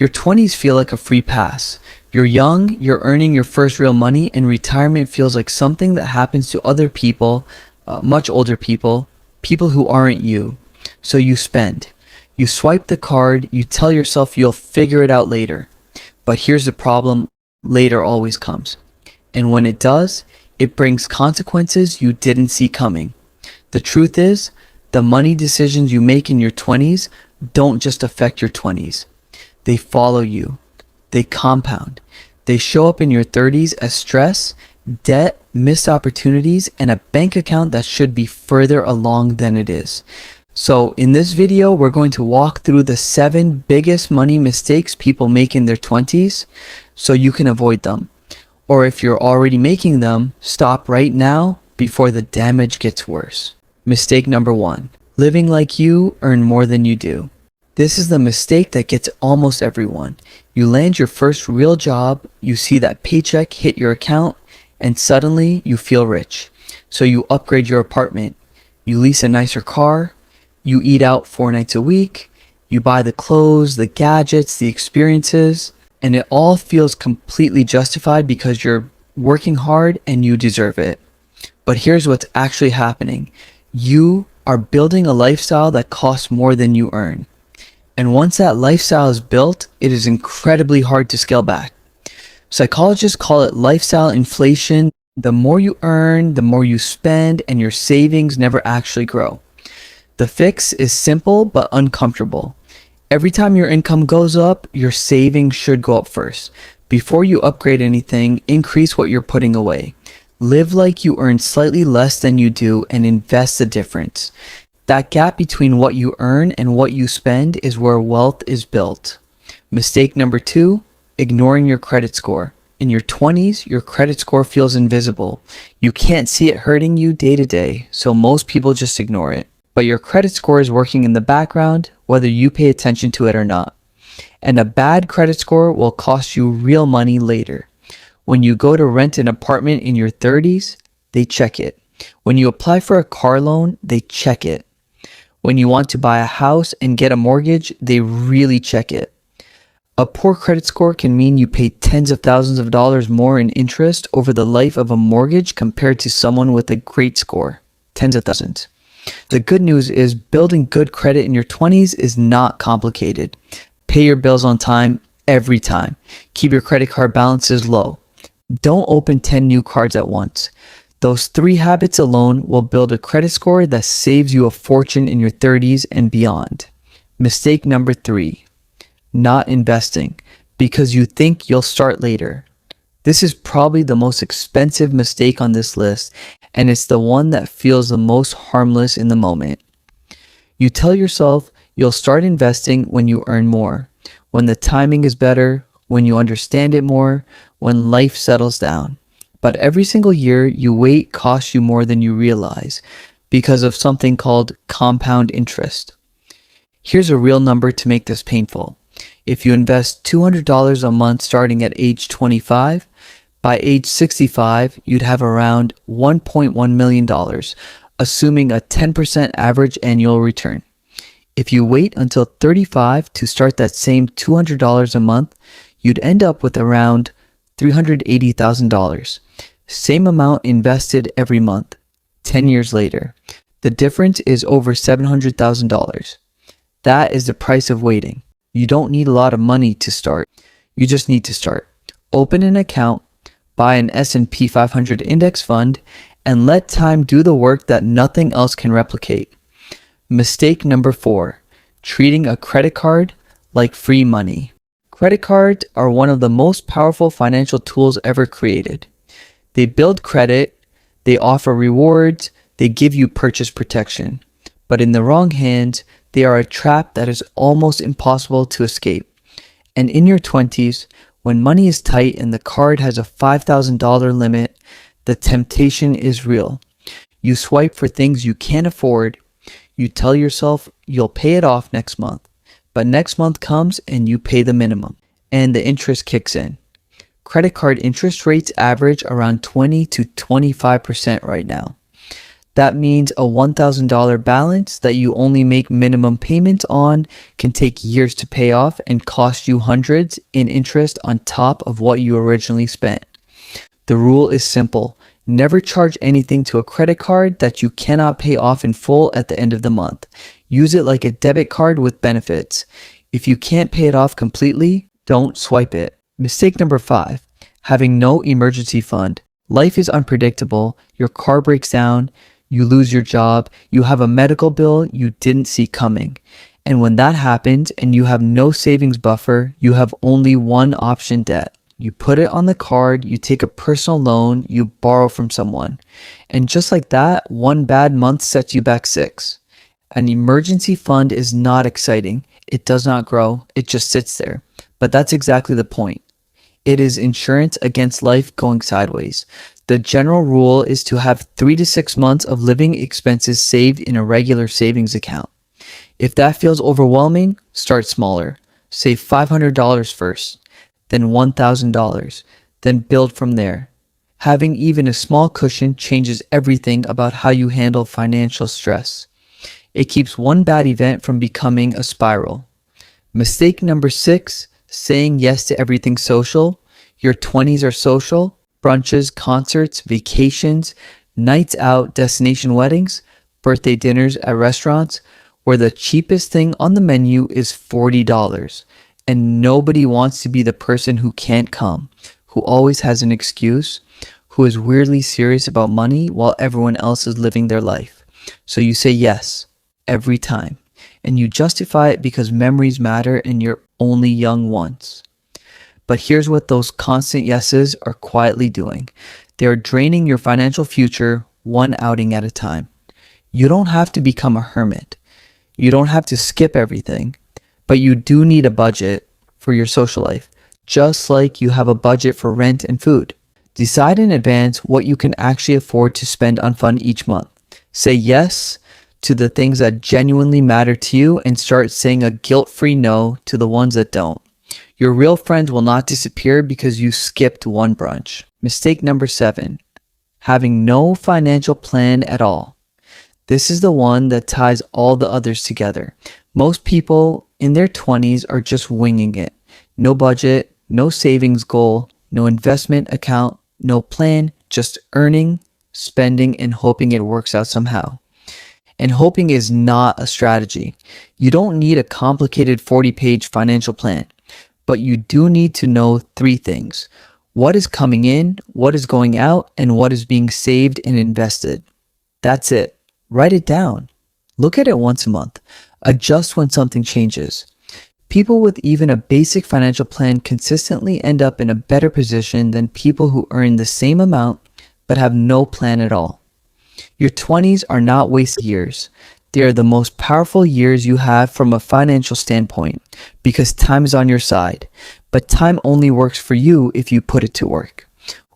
Your 20s feel like a free pass. You're young, you're earning your first real money, and retirement feels like something that happens to other people, much older people, people who aren't you. So you spend. You swipe the card, you tell yourself you'll figure it out later. But here's the problem, later always comes. And when it does, it brings consequences you didn't see coming. The truth is, the money decisions you make in your 20s don't just affect your 20s. They follow you. They compound. They show up in your 30s as stress, debt, missed opportunities, and a bank account that should be further along than it is. So in this video, we're going to walk through the 7 biggest money mistakes people make in their 20s so you can avoid them. Or if you're already making them, stop right now before the damage gets worse. Mistake number 1. Living like you earn more than you do. This is the mistake that gets almost everyone. You land your first real job, you see that paycheck hit your account, and suddenly you feel rich. So you upgrade your apartment, you lease a nicer car, you eat out 4 nights a week, you buy the clothes, the gadgets, the experiences, and it all feels completely justified because you're working hard and you deserve it. But here's what's actually happening. You are building a lifestyle that costs more than you earn. And once that lifestyle is built, it is incredibly hard to scale back. Psychologists call it lifestyle inflation. The more you earn, the more you spend, and your savings never actually grow. The fix is simple but uncomfortable. Every time your income goes up, your savings should go up first. Before you upgrade anything, increase what you're putting away. Live like you earn slightly less than you do and invest the difference. That gap between what you earn and what you spend is where wealth is built. Mistake number 2, ignoring your credit score. In your 20s, your credit score feels invisible. You can't see it hurting you day to day, so most people just ignore it. But your credit score is working in the background, whether you pay attention to it or not. And a bad credit score will cost you real money later. When you go to rent an apartment in your 30s, they check it. When you apply for a car loan, they check it. When you want to buy a house and get a mortgage, they really check it. A poor credit score can mean you pay tens of thousands of dollars more in interest over the life of a mortgage compared to someone with a great score. Tens of thousands. The good news is building good credit in your 20s is not complicated. Pay your bills on time every time. Keep your credit card balances low. Don't open 10 new cards at once. Those 3 habits alone will build a credit score that saves you a fortune in your 30s and beyond. Mistake number 3, not investing because you think you'll start later. This is probably the most expensive mistake on this list, and it's the one that feels the most harmless in the moment. You tell yourself you'll start investing when you earn more, when the timing is better, when you understand it more, when life settles down. But every single year you wait costs you more than you realize because of something called compound interest. Here's a real number to make this painful. If you invest $200 a month starting at age 25, by age 65, you'd have around $1.1 million, assuming a 10% average annual return. If you wait until 35 to start that same $200 a month, you'd end up with around $380,000. Same amount invested every month, 10 years later. The difference is over $700,000. That is the price of waiting. You don't need a lot of money to start. You just need to start. Open an account, buy an S&P 500 index fund, and let time do the work that nothing else can replicate. Mistake number 4, treating a credit card like free money. Credit cards are one of the most powerful financial tools ever created. They build credit, they offer rewards, they give you purchase protection. But in the wrong hands, they are a trap that is almost impossible to escape. And in your 20s, when money is tight and the card has a $5,000 limit, the temptation is real. You swipe for things you can't afford. You tell yourself you'll pay it off next month. But next month comes and you pay the minimum, and the interest kicks in. Credit card interest rates average around 20 to 25% right now. That means a $1,000 balance that you only make minimum payments on can take years to pay off and cost you hundreds in interest on top of what you originally spent. The rule is simple. Never charge anything to a credit card that you cannot pay off in full at the end of the month. Use it like a debit card with benefits. If you can't pay it off completely, don't swipe it. Mistake number 5, having no emergency fund. Life is unpredictable. Your car breaks down, you lose your job, you have a medical bill you didn't see coming. And when that happens and you have no savings buffer, you have only one option: debt. You put it on the card, you take a personal loan, you borrow from someone. And just like that, one bad month sets you back 6. An emergency fund is not exciting. It does not grow. It just sits there. But that's exactly the point. It is insurance against life going sideways. The general rule is to have 3 to 6 months of living expenses saved in a regular savings account. If that feels overwhelming, start smaller. Save $500 first, then $1,000, then build from there. Having even a small cushion changes everything about how you handle financial stress. It keeps one bad event from becoming a spiral. Mistake number 6, saying yes to everything social. Your 20s are social. Brunches, concerts, vacations, nights out, destination weddings, birthday dinners at restaurants, where the cheapest thing on the menu is $40. And nobody wants to be the person who can't come, who always has an excuse, who is weirdly serious about money while everyone else is living their life. So you say yes every time, and you justify it because memories matter and you're only young once. But here's what those constant yeses are quietly doing. They are draining your financial future one outing at a time. You don't have to become a hermit. You don't have to skip everything, but you do need a budget for your social life, just like you have a budget for rent and food. Decide in advance what you can actually afford to spend on fun each month. Say yes to the things that genuinely matter to you and start saying a guilt-free no to the ones that don't. Your real friends will not disappear because you skipped one brunch. Mistake number 7, having no financial plan at all. This is the one that ties all the others together. Most people in their 20s are just winging it. No budget, no savings goal, no investment account, no plan, just earning, spending, and hoping it works out somehow. And hoping is not a strategy. You don't need a complicated 40-page financial plan, but you do need to know 3 things. What is coming in, what is going out, and what is being saved and invested. That's it. Write it down. Look at it once a month. Adjust when something changes. People with even a basic financial plan consistently end up in a better position than people who earn the same amount but have no plan at all. Your 20s are not wasted years. They are the most powerful years you have from a financial standpoint because time is on your side. But time only works for you if you put it to work.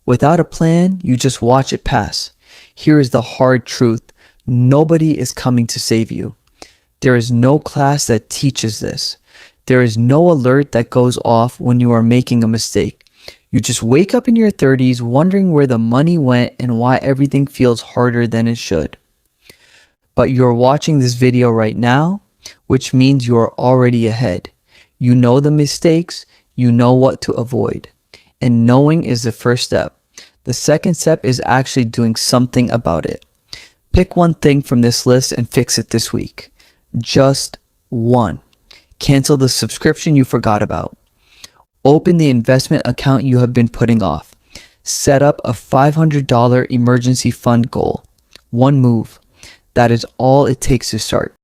Without a plan, you just watch it pass. Here is the hard truth. Nobody is coming to save you. There is no class that teaches this. There is no alert that goes off when you are making a mistake. You just wake up in your 30s wondering where the money went and why everything feels harder than it should. But you're watching this video right now, which means you are already ahead. You know the mistakes, you know what to avoid. And knowing is the first step. The second step is actually doing something about it. Pick one thing from this list and fix it this week. Just one. Cancel the subscription you forgot about. Open the investment account you have been putting off. Set up a $500 emergency fund goal. One move. That is all it takes to start.